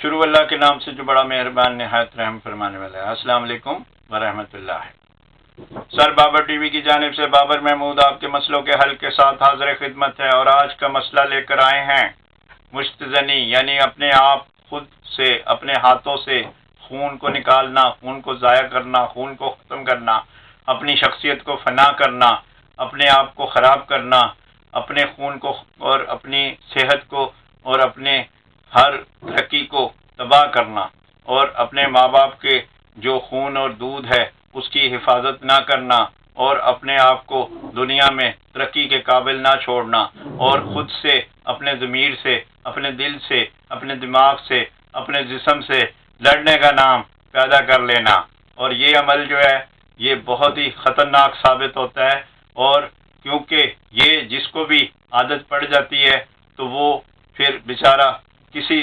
شروع اللہ کے نام سے جو بڑا مہربان نہایت رحم فرمانے والا ہے۔ السلام علیکم ورحمۃ اللہ۔ سر بابر ٹی وی کی جانب سے بابر محمود آپ کے مسئلوں کے حل کے ساتھ حاضر خدمت ہے، اور آج کا مسئلہ لے کر آئے ہیں مشتزنی، یعنی اپنے آپ خود سے اپنے ہاتھوں سے خون کو نکالنا، خون کو ضائع کرنا، خون کو ختم کرنا، اپنی شخصیت کو فنا کرنا، اپنے آپ کو خراب کرنا، اپنے خون کو اور اپنی صحت کو اور اپنے ہر ترقی کو تباہ کرنا، اور اپنے ماں باپ کے جو خون اور دودھ ہے اس کی حفاظت نہ کرنا، اور اپنے آپ کو دنیا میں ترقی کے قابل نہ چھوڑنا، اور خود سے اپنے ضمیر سے اپنے دل سے اپنے دماغ سے اپنے جسم سے لڑنے کا نام پیدا کر لینا۔ اور یہ عمل جو ہے یہ بہت ہی خطرناک ثابت ہوتا ہے، اور کیونکہ یہ جس کو بھی عادت پڑ جاتی ہے تو وہ پھر بیچارہ کسی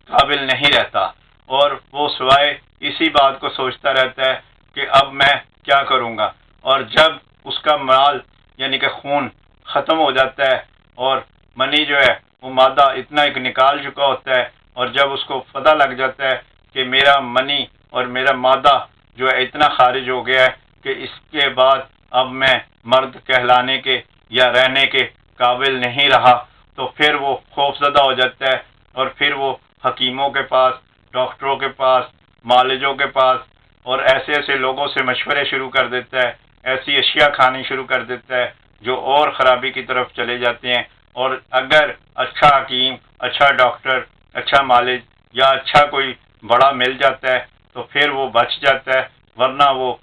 قابل نہیں رہتا، اور وہ سوائے اسی بات کو سوچتا رہتا ہے کہ اب میں کیا کروں گا۔ اور جب اس کا مال یعنی کہ خون ختم ہو جاتا ہے اور منی جو ہے وہ مادہ اتنا ایک نکال چکا ہوتا ہے، اور جب اس کو پتہ لگ جاتا ہے کہ میرا منی اور میرا مادہ جو ہے اتنا خارج ہو گیا ہے کہ اس کے بعد اب میں مرد کہلانے کے یا رہنے کے قابل نہیں رہا، تو پھر وہ خوف زدہ ہو جاتا ہے، اور پھر وہ حکیموں کے پاس، ڈاکٹروں کے پاس، معالجوں کے پاس اور ایسے لوگوں سے مشورے شروع کر دیتا ہے، ایسی اشیاء کھانی شروع کر دیتا ہے جو اور خرابی کی طرف چلے جاتے ہیں۔ اور اگر اچھا حکیم، اچھا ڈاکٹر، اچھا معالج یا اچھا کوئی بڑا مل جاتا ہے تو پھر وہ بچ جاتا ہے، ورنہ وہ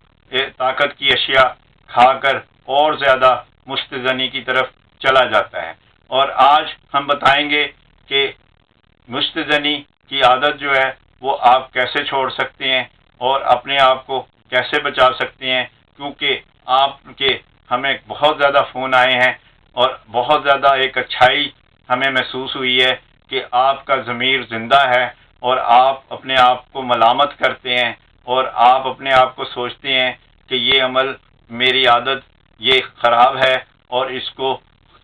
طاقت کی اشیاء کھا کر اور زیادہ مستزنی کی طرف چلا جاتا ہے۔ اور آج ہم بتائیں گے کہ مستزنی کی عادت جو ہے وہ آپ کیسے چھوڑ سکتے ہیں اور اپنے آپ کو کیسے بچا سکتے ہیں، کیونکہ آپ کے ہمیں بہت زیادہ فون آئے ہیں اور بہت زیادہ ایک اچھائی ہمیں محسوس ہوئی ہے کہ آپ کا ضمیر زندہ ہے، اور آپ اپنے آپ کو ملامت کرتے ہیں، اور آپ اپنے آپ کو سوچتے ہیں کہ یہ عمل میری عادت یہ خراب ہے اور اس کو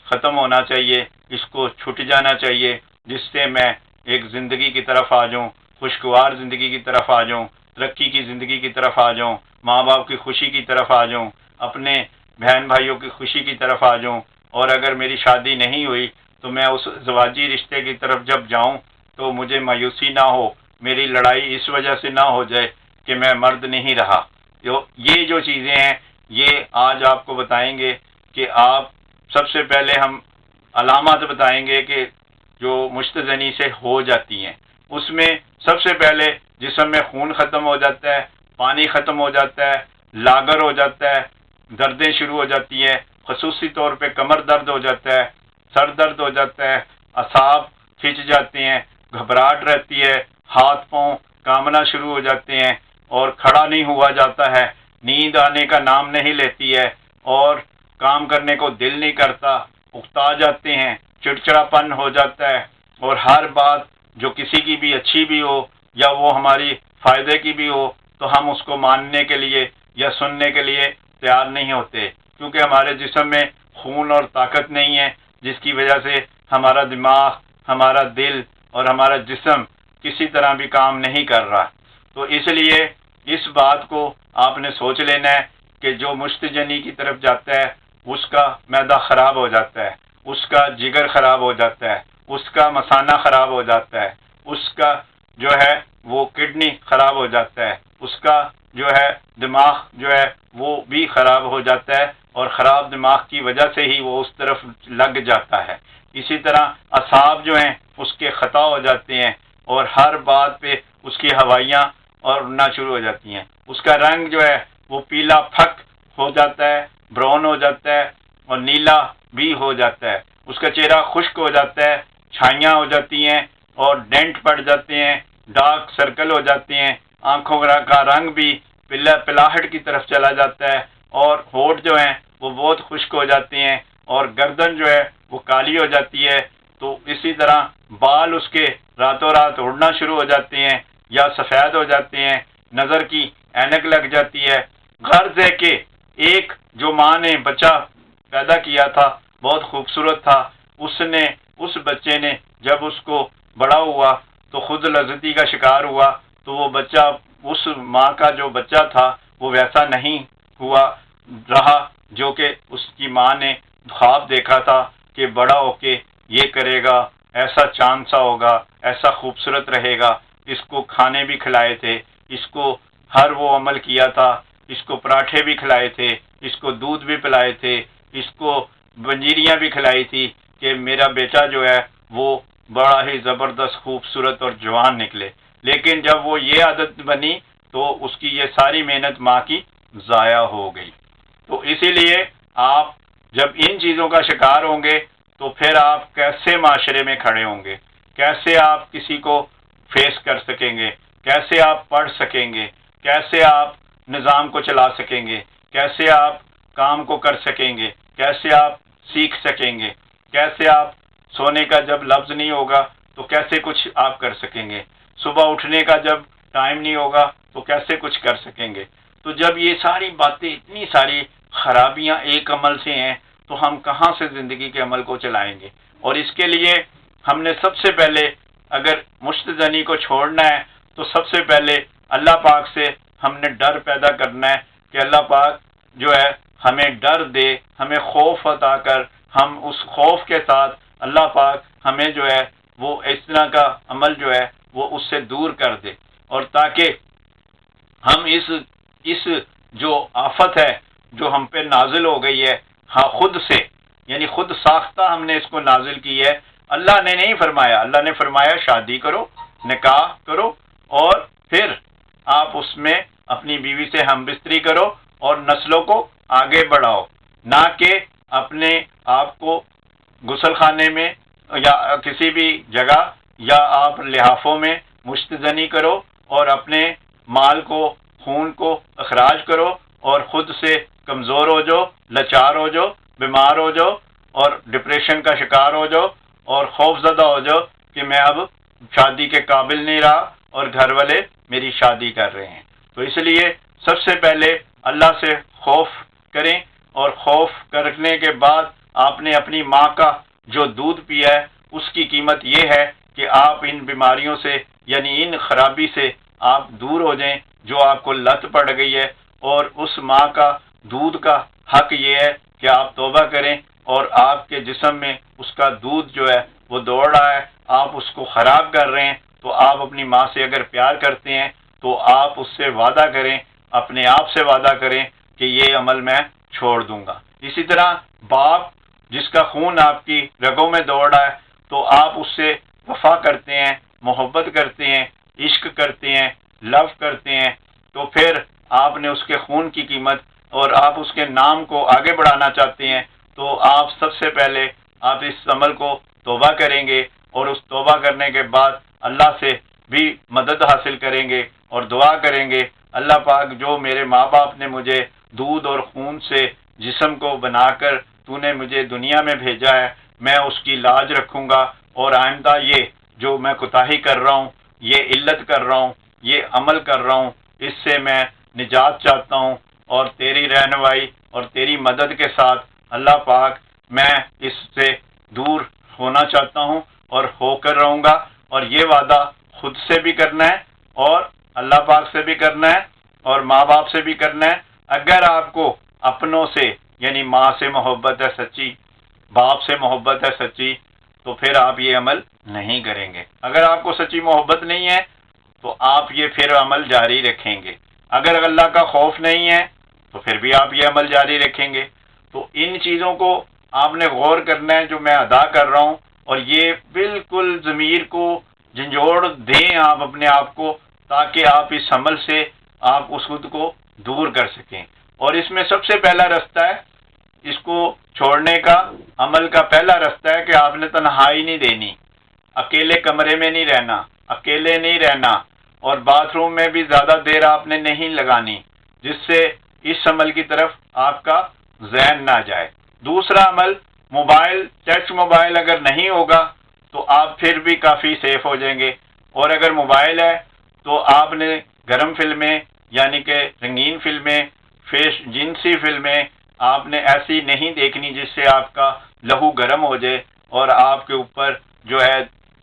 ختم ہونا چاہیے، اس کو چھٹ جانا چاہیے، جس سے میں ایک زندگی کی طرف آ جاؤں، خوشگوار زندگی کی طرف آ جاؤں، ترقی کی زندگی کی طرف آ جاؤں، ماں باپ کی خوشی کی طرف آ جاؤں، اپنے بہن بھائیوں کی خوشی کی طرف آ جاؤں، اور اگر میری شادی نہیں ہوئی تو میں اس زواجی رشتے کی طرف جب جاؤں تو مجھے مایوسی نہ ہو، میری لڑائی اس وجہ سے نہ ہو جائے کہ میں مرد نہیں رہا۔ یہ جو چیزیں ہیں یہ آج آپ کو بتائیں گے کہ آپ سب سے پہلے ہم علامات بتائیں گے کہ جو مستزنی سے ہو جاتی ہیں۔ اس میں سب سے پہلے جسم میں خون ختم ہو جاتا ہے، پانی ختم ہو جاتا ہے، لاغر ہو جاتا ہے، دردیں شروع ہو جاتی ہیں، خصوصی طور پہ کمر درد ہو جاتا ہے، سر درد ہو جاتا ہے، اعصاب کھنچ جاتے ہیں، گھبراہٹ رہتی ہے، ہاتھ پاؤں کامنا شروع ہو جاتے ہیں، اور کھڑا نہیں ہوا جاتا ہے، نیند آنے کا نام نہیں لیتی ہے، اور کام کرنے کو دل نہیں کرتا، اکتا جاتے ہیں، چڑچڑاپن ہو جاتا ہے، اور ہر بات جو کسی کی بھی اچھی بھی ہو یا وہ ہماری فائدے کی بھی ہو تو ہم اس کو ماننے کے لیے یا سننے کے لیے تیار نہیں ہوتے، کیونکہ ہمارے جسم میں خون اور طاقت نہیں ہے، جس کی وجہ سے ہمارا دماغ، ہمارا دل اور ہمارا جسم کسی طرح بھی کام نہیں کر رہا۔ تو اس لیے اس بات کو آپ نے سوچ لینا ہے کہ جو مستجنی کی طرف جاتا ہے اس کا معدہ خراب ہو جاتا ہے، اس کا جگر خراب ہو جاتا ہے، اس کا مثانہ خراب ہو جاتا ہے، اس کا جو ہے وہ کڈنی خراب ہو جاتا ہے، اس کا جو ہے دماغ جو ہے وہ بھی خراب ہو جاتا ہے، اور خراب دماغ کی وجہ سے ہی وہ اس طرف لگ جاتا ہے۔ اسی طرح اعصاب جو ہیں اس کے خطا ہو جاتے ہیں، اور ہر بات پہ اس کی ہوائیاں اور اڑنا شروع ہو جاتی ہیں، اس کا رنگ جو ہے وہ پیلا پھک ہو جاتا ہے، براؤن ہو جاتا ہے، اور نیلا بھی ہو جاتا ہے، اس کا چہرہ خشک ہو جاتا ہے، چھائیاں ہو جاتی ہیں اور ڈینٹ پڑ جاتے ہیں، ڈارک سرکل ہو جاتے ہیں، آنکھوں کا رنگ بھی پلاہٹ کی طرف چلا جاتا ہے، اور ہونٹ جو ہیں وہ بہت خشک ہو جاتے ہیں، اور گردن جو ہے وہ کالی ہو جاتی ہے۔ تو اسی طرح بال اس کے راتوں رات اڑنا شروع ہو جاتے ہیں یا سفید ہو جاتے ہیں، نظر کی اینک لگ جاتی ہے۔ غرض ہے کہ ایک جو ماں نے بچہ پیدا کیا تھا بہت خوبصورت تھا، اس بچے نے جب اس کو بڑا ہوا تو خود لذتی کا شکار ہوا تو وہ بچہ اس ماں کا جو بچہ تھا وہ ویسا نہیں ہوا رہا جو کہ اس کی ماں نے خواب دیکھا تھا کہ بڑا ہو کے یہ کرے گا، ایسا چاند سا ہوگا، ایسا خوبصورت رہے گا۔ اس کو کھانے بھی کھلائے تھے، اس کو ہر وہ عمل کیا تھا، اس کو پراٹھے بھی کھلائے تھے، اس کو دودھ بھی پلائے تھے، اس کو بنجیریاں بھی کھلائی تھی کہ میرا بیٹا جو ہے وہ بڑا ہی زبردست خوبصورت اور جوان نکلے۔ لیکن جب وہ یہ عادت بنی تو اس کی یہ ساری محنت ماں کی ضائع ہو گئی۔ تو اسی لیے آپ جب ان چیزوں کا شکار ہوں گے تو پھر آپ کیسے معاشرے میں کھڑے ہوں گے، کیسے آپ کسی کو فیس کر سکیں گے، کیسے آپ پڑھ سکیں گے، کیسے آپ نظام کو چلا سکیں گے، کیسے آپ کام کو کر سکیں گے، کیسے آپ سیکھ سکیں گے، کیسے آپ سونے کا جب لفظ نہیں ہوگا تو کیسے کچھ آپ کر سکیں گے، صبح اٹھنے کا جب ٹائم نہیں ہوگا تو کیسے کچھ کر سکیں گے۔ تو جب یہ ساری باتیں، اتنی ساری خرابیاں ایک عمل سے ہیں تو ہم کہاں سے زندگی کے عمل کو چلائیں گے؟ اور اس کے لیے ہم نے سب سے پہلے اگر مشت زنی کو چھوڑنا ہے تو سب سے پہلے اللہ پاک سے ہم نے ڈر پیدا کرنا ہے کہ اللہ پاک جو ہے ہمیں ڈر دے، ہمیں خوف عطا کر، ہم اس خوف کے ساتھ اللہ پاک ہمیں جو ہے وہ اس طرح کا عمل جو ہے وہ اس سے دور کر دے، اور تاکہ ہم اس جو آفت ہے جو ہم پہ نازل ہو گئی ہے، ہاں خود سے، یعنی خود ساختہ ہم نے اس کو نازل کی ہے۔ اللہ نے نہیں فرمایا، اللہ نے فرمایا شادی کرو، نکاح کرو، اور پھر آپ اس میں اپنی بیوی سے ہم بستری کرو اور نسلوں کو آگے بڑھاؤ، نہ کہ اپنے آپ کو غسل خانے میں یا کسی بھی جگہ یا آپ لحافوں میں مشت زنی کرو اور اپنے مال کو، خون کو اخراج کرو اور خود سے کمزور ہو جاؤ، لاچار ہو جاؤ، بیمار ہو جاؤ اور ڈپریشن کا شکار ہو جاؤ اور خوف زدہ ہو جاؤ کہ میں اب شادی کے قابل نہیں رہا اور گھر والے میری شادی کر رہے ہیں۔ تو اس لیے سب سے پہلے اللہ سے خوف کریں، اور خوف کرنے کے بعد آپ نے اپنی ماں کا جو دودھ پیا ہے اس کی قیمت یہ ہے کہ آپ ان بیماریوں سے، یعنی ان خرابی سے آپ دور ہو جائیں جو آپ کو لت پڑ گئی ہے۔ اور اس ماں کا دودھ کا حق یہ ہے کہ آپ توبہ کریں، اور آپ کے جسم میں اس کا دودھ جو ہے وہ دوڑ رہا ہے، آپ اس کو خراب کر رہے ہیں، تو آپ اپنی ماں سے اگر پیار کرتے ہیں تو آپ اس سے وعدہ کریں، اپنے آپ سے وعدہ کریں کہ یہ عمل میں چھوڑ دوں گا۔ اسی طرح باپ جس کا خون آپ کی رگوں میں دوڑ رہا ہے تو آپ اس سے وفا کرتے ہیں، محبت کرتے ہیں، عشق کرتے ہیں، لو کرتے ہیں، تو پھر آپ نے اس کے خون کی قیمت اور آپ اس کے نام کو آگے بڑھانا چاہتے ہیں، تو آپ سب سے پہلے آپ اس عمل کو توبہ کریں گے، اور اس توبہ کرنے کے بعد اللہ سے بھی مدد حاصل کریں گے اور دعا کریں گے، اللہ پاک جو میرے ماں باپ نے مجھے دودھ اور خون سے جسم کو بنا کر تو نے مجھے دنیا میں بھیجا ہے، میں اس کی لاج رکھوں گا، اور آئندہ یہ جو میں کوتاہی کر رہا ہوں، یہ علت کر رہا ہوں، یہ عمل کر رہا ہوں، اس سے میں نجات چاہتا ہوں، اور تیری رہنمائی اور تیری مدد کے ساتھ اللہ پاک میں اس سے دور ہونا چاہتا ہوں اور ہو کر رہوں گا۔ اور یہ وعدہ خود سے بھی کرنا ہے اور اللہ پاک سے بھی کرنا ہے اور ماں باپ سے بھی کرنا ہے۔ اگر آپ کو اپنوں سے، یعنی ماں سے محبت ہے سچی، باپ سے محبت ہے سچی، تو پھر آپ یہ عمل نہیں کریں گے۔ اگر آپ کو سچی محبت نہیں ہے تو آپ یہ پھر عمل جاری رکھیں گے۔ اگر اللہ کا خوف نہیں ہے تو پھر بھی آپ یہ عمل جاری رکھیں گے۔ تو ان چیزوں کو آپ نے غور کرنا ہے جو میں ادا کر رہا ہوں، اور یہ بالکل ضمیر کو جھنجھوڑ دیں آپ اپنے آپ کو، تاکہ آپ اس عمل سے آپ اس خود کو دور کر سکیں۔ اور اس میں سب سے پہلا رستہ ہے، اس کو چھوڑنے کا عمل کا پہلا رستہ ہے کہ آپ نے تنہائی نہیں دینی، اکیلے کمرے میں نہیں رہنا، اکیلے نہیں رہنا، اور باتھ روم میں بھی زیادہ دیر آپ نے نہیں لگانی، جس سے اس عمل کی طرف آپ کا ذہن نہ جائے۔ دوسرا عمل، موبائل، ٹچ موبائل اگر نہیں ہوگا تو آپ پھر بھی کافی سیف ہو جائیں گے، اور اگر موبائل ہے تو آپ نے گرم فلمیں، یعنی کہ رنگین فلمیں، جنسی فلمیں آپ نے ایسی نہیں دیکھنی جس سے آپ کا لہو گرم ہو جائے اور آپ کے اوپر جو ہے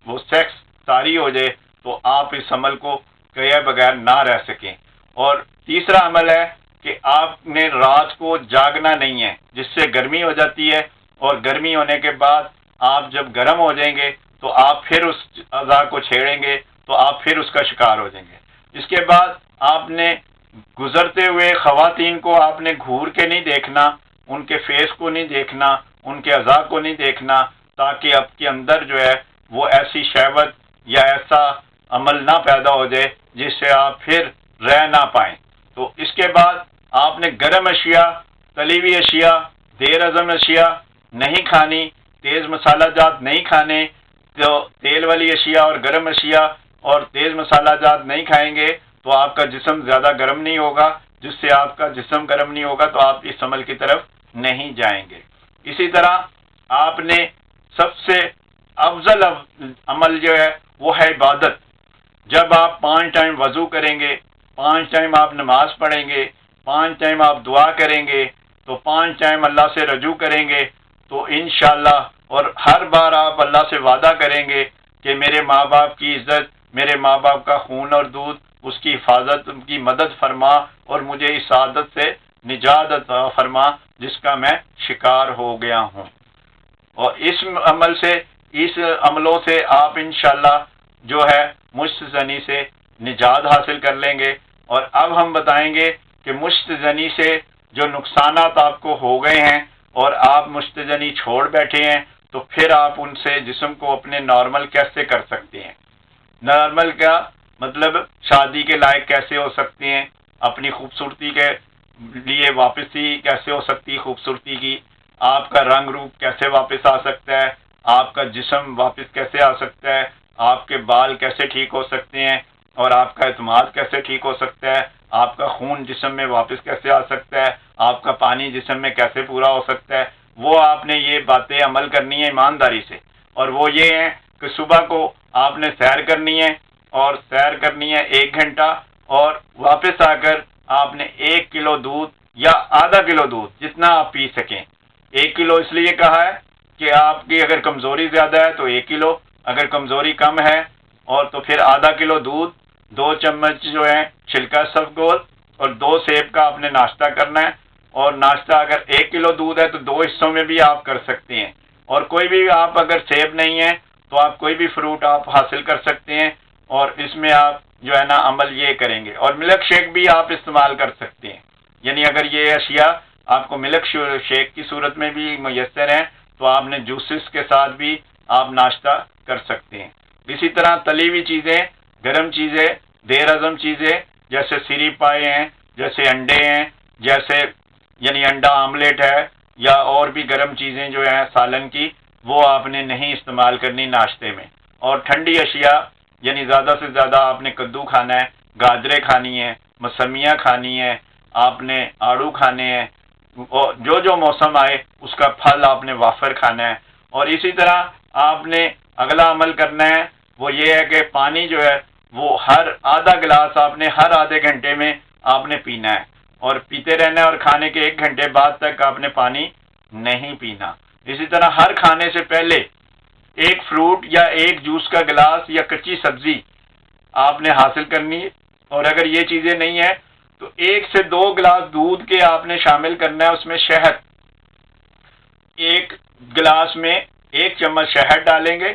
وہ سیکس طاری ہو جائے۔ تو آپ اس عمل کو کیے بغیر نہ رہ سکیں۔ اور تیسرا عمل ہے کہ آپ نے رات کو جاگنا نہیں ہے، جس سے گرمی ہو جاتی ہے، اور گرمی ہونے کے بعد آپ جب گرم ہو جائیں گے تو آپ پھر اس اعضاء کو چھیڑیں گے تو آپ پھر اس کا شکار ہو جائیں گے۔ اس کے بعد آپ نے گزرتے ہوئے خواتین کو آپ نے گھور کے نہیں دیکھنا، ان کے فیس کو نہیں دیکھنا، ان کے اعضاء کو نہیں دیکھنا، تاکہ آپ کے اندر جو ہے وہ ایسی شہوت یا ایسا عمل نہ پیدا ہو جائے جس سے آپ پھر رہ نہ پائیں۔ تو اس کے بعد آپ نے گرم اشیاء، تلی ہوئی اشیاء، دیر ہضم اشیاء نہیں کھانی، تیز مسالہ جات نہیں کھانے۔ جو تیل والی اشیاء اور گرم اشیاء اور تیز مسالہ جات نہیں کھائیں گے تو آپ کا جسم زیادہ گرم نہیں ہوگا، جس سے آپ کا جسم گرم نہیں ہوگا تو آپ اس عمل کی طرف نہیں جائیں گے۔ اسی طرح آپ نے سب سے افضل عمل جو ہے وہ ہے عبادت۔ جب آپ 5 ٹائم وضو کریں گے، 5 ٹائم آپ نماز پڑھیں گے، 5 ٹائم آپ دعا کریں گے، تو 5 ٹائم اللہ سے رجوع کریں گے، تو انشاءاللہ اور ہر بار آپ اللہ سے وعدہ کریں گے کہ میرے ماں باپ کی عزت، میرے ماں باپ کا خون اور دودھ، اس کی حفاظت، ان کی مدد فرما، اور مجھے اس عادت سے نجات عطا فرما جس کا میں شکار ہو گیا ہوں۔ اور اس عمل سے، اس عملوں سے آپ انشاءاللہ جو ہے مشت زنی سے نجات حاصل کر لیں گے۔ اور اب ہم بتائیں گے کہ مشت زنی سے جو نقصانات آپ کو ہو گئے ہیں اور آپ مشت زنی چھوڑ بیٹھے ہیں، تو پھر آپ ان سے جسم کو اپنے نارمل کیسے کر سکتے ہیں۔ نارمل کا مطلب شادی کے لائق کیسے ہو سکتے ہیں، اپنی خوبصورتی کے لیے واپسی کیسے ہو سکتی خوبصورتی کی، آپ کا رنگ روپ کیسے واپس آ سکتا ہے، آپ کا جسم واپس کیسے آ سکتا ہے، آپ کے بال کیسے ٹھیک ہو سکتے ہیں، اور آپ کا اعتماد کیسے ٹھیک ہو سکتا ہے، آپ کا خون جسم میں واپس کیسے آ سکتا ہے، آپ کا پانی جسم میں کیسے پورا ہو سکتا ہے۔ وہ آپ نے یہ باتیں عمل کرنی ہے ایمانداری سے، اور وہ یہ ہیں کہ صبح کو آپ نے سیر کرنی ہے، اور سیر کرنی ہے 1 گھنٹہ، اور واپس آ کر آپ نے 1 کلو دودھ یا آدھا کلو دودھ جتنا آپ پی سکیں۔ 1 کلو اس لیے کہا ہے کہ آپ کی اگر کمزوری زیادہ ہے تو 1 کلو، اگر کمزوری کم ہے اور تو پھر آدھا کلو دودھ، 2 چمچ جو ہے چھلکا سفگول، اور 2 سیب کا آپ نے ناشتہ کرنا ہے۔ اور ناشتہ اگر 1 کلو دودھ ہے تو 2 حصوں میں بھی آپ کر سکتے ہیں، اور کوئی بھی آپ اگر سیب نہیں ہے تو آپ کوئی بھی فروٹ آپ حاصل کر سکتے ہیں، اور اس میں آپ جو ہے نا عمل یہ کریں گے۔ اور ملک شیک بھی آپ استعمال کر سکتے ہیں، یعنی اگر یہ اشیاء آپ کو ملک شیک کی صورت میں بھی میسر ہیں تو آپ نے جوسز کے ساتھ بھی آپ ناشتہ کر سکتے ہیں۔ اسی طرح تلی ہوئی چیزیں، گرم چیزیں، دیر ہضم چیزیں جیسے سری پائے ہیں، جیسے انڈے ہیں، جیسے یعنی انڈا آملیٹ ہے، یا اور بھی گرم چیزیں جو ہیں سالن کی، وہ آپ نے نہیں استعمال کرنی ناشتے میں۔ اور ٹھنڈی اشیاء یعنی زیادہ سے زیادہ آپ نے کدو کھانا ہے، گاجریں کھانی ہیں، موسمیاں کھانی ہیں، آپ نے آڑو کھانے ہیں، جو جو موسم آئے اس کا پھل آپ نے وافر کھانا ہے۔ اور اسی طرح آپ نے اگلا عمل کرنا ہے وہ یہ ہے کہ پانی جو ہے وہ ہر آدھا گلاس آپ نے ہر آدھے گھنٹے میں آپ نے پینا ہے، اور پیتے رہنا ہے، اور کھانے کے 1 گھنٹے بعد تک آپ نے پانی نہیں پینا۔ اسی طرح ہر کھانے سے پہلے 1 فروٹ یا 1 جوس کا گلاس یا کچی سبزی آپ نے حاصل کرنی ہے، اور اگر یہ چیزیں نہیں ہیں تو 1 سے 2 گلاس دودھ کے آپ نے شامل کرنا ہے، اس میں شہد، 1 گلاس میں 1 چمچ شہد ڈالیں گے،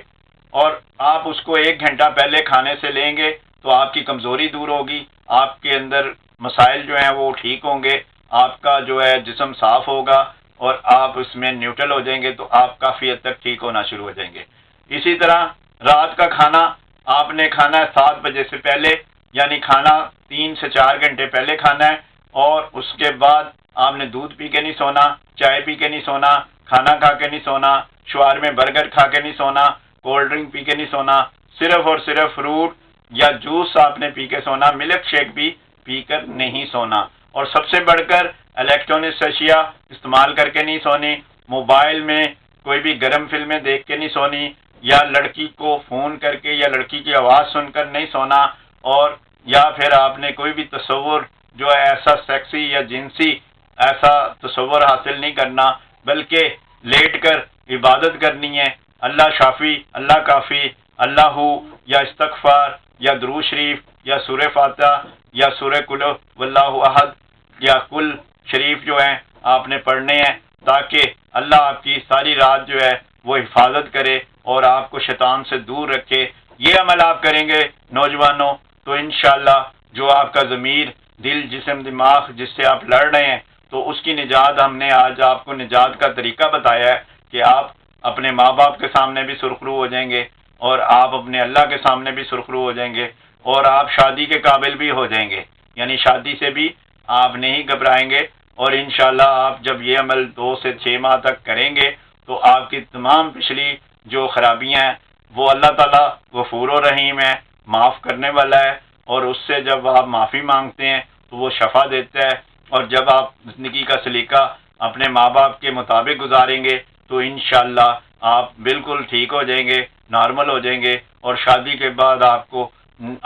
اور آپ اس کو 1 گھنٹہ پہلے کھانے سے لیں گے تو آپ کی کمزوری دور ہوگی، آپ کے اندر مسائل جو ہیں وہ ٹھیک ہوں گے، آپ کا جو ہے جسم صاف ہوگا، اور آپ اس میں نیوٹرل ہو جائیں گے تو آپ کافی حد تک ٹھیک ہونا شروع ہو جائیں گے۔ اسی طرح رات کا کھانا آپ نے کھانا ہے 7 بجے سے پہلے، یعنی کھانا 3 سے 4 گھنٹے پہلے کھانا ہے، اور اس کے بعد آپ نے دودھ پی کے نہیں سونا، چائے پی کے نہیں سونا، کھانا کھا کے نہیں سونا، شوہر میں برگر کھا کے نہیں سونا، کولڈ ڈرنک پی کے نہیں سونا، صرف اور صرف فروٹ یا جوس آپ نے پی کے سونا، ملک شیک بھی پی کر نہیں سونا۔ اور سب سے بڑھ کر الیکٹرانکس اشیاء استعمال کر کے نہیں سونی، موبائل میں کوئی بھی گرم فلمیں دیکھ کے نہیں سونی، یا لڑکی کو فون کر کے یا لڑکی کی آواز سن کر نہیں سونا، اور یا پھر آپ نے کوئی بھی تصور جو ہے ایسا سیکسی یا جنسی ایسا تصور حاصل نہیں کرنا، بلکہ لیٹ کر عبادت کرنی ہے۔ اللہ شافی، اللہ کافی، اللہ ہو یا استغفار یا درود شریف یا سورہ فاتحہ یا سورہ قل واللہ احد یا کل شریف جو ہیں آپ نے پڑھنے ہیں، تاکہ اللہ آپ کی ساری رات جو ہے وہ حفاظت کرے اور آپ کو شیطان سے دور رکھے۔ یہ عمل آپ کریں گے نوجوانوں تو انشاءاللہ جو آپ کا ضمیر، دل، جسم، دماغ جس سے آپ لڑ رہے ہیں، تو اس کی نجات ہم نے آج آپ کو نجات کا طریقہ بتایا ہے کہ آپ اپنے ماں باپ کے سامنے بھی سرخرو ہو جائیں گے اور آپ اپنے اللہ کے سامنے بھی سرخرو ہو جائیں گے اور آپ شادی کے قابل بھی ہو جائیں گے، یعنی شادی سے بھی آپ نہیں گھبرائیں گے۔ اور انشاءاللہ آپ جب یہ عمل 2 سے 6 ماہ تک کریں گے تو آپ کی تمام پچھلی جو خرابیاں ہیں وہ اللہ تعالیٰ غفور و رحیم ہے، معاف کرنے والا ہے، اور اس سے جب آپ معافی مانگتے ہیں تو وہ شفا دیتا ہے، اور جب آپ زندگی کا سلیقہ اپنے ماں باپ کے مطابق گزاریں گے تو انشاءاللہ آپ بالکل ٹھیک ہو جائیں گے، نارمل ہو جائیں گے، اور شادی کے بعد آپ کو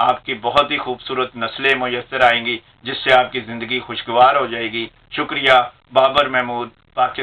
آپ کی بہت ہی خوبصورت نسلیں میسر آئیں گی جس سے آپ کی زندگی خوشگوار ہو جائے گی۔ شکریہ۔ بابر محمود، پاکستان۔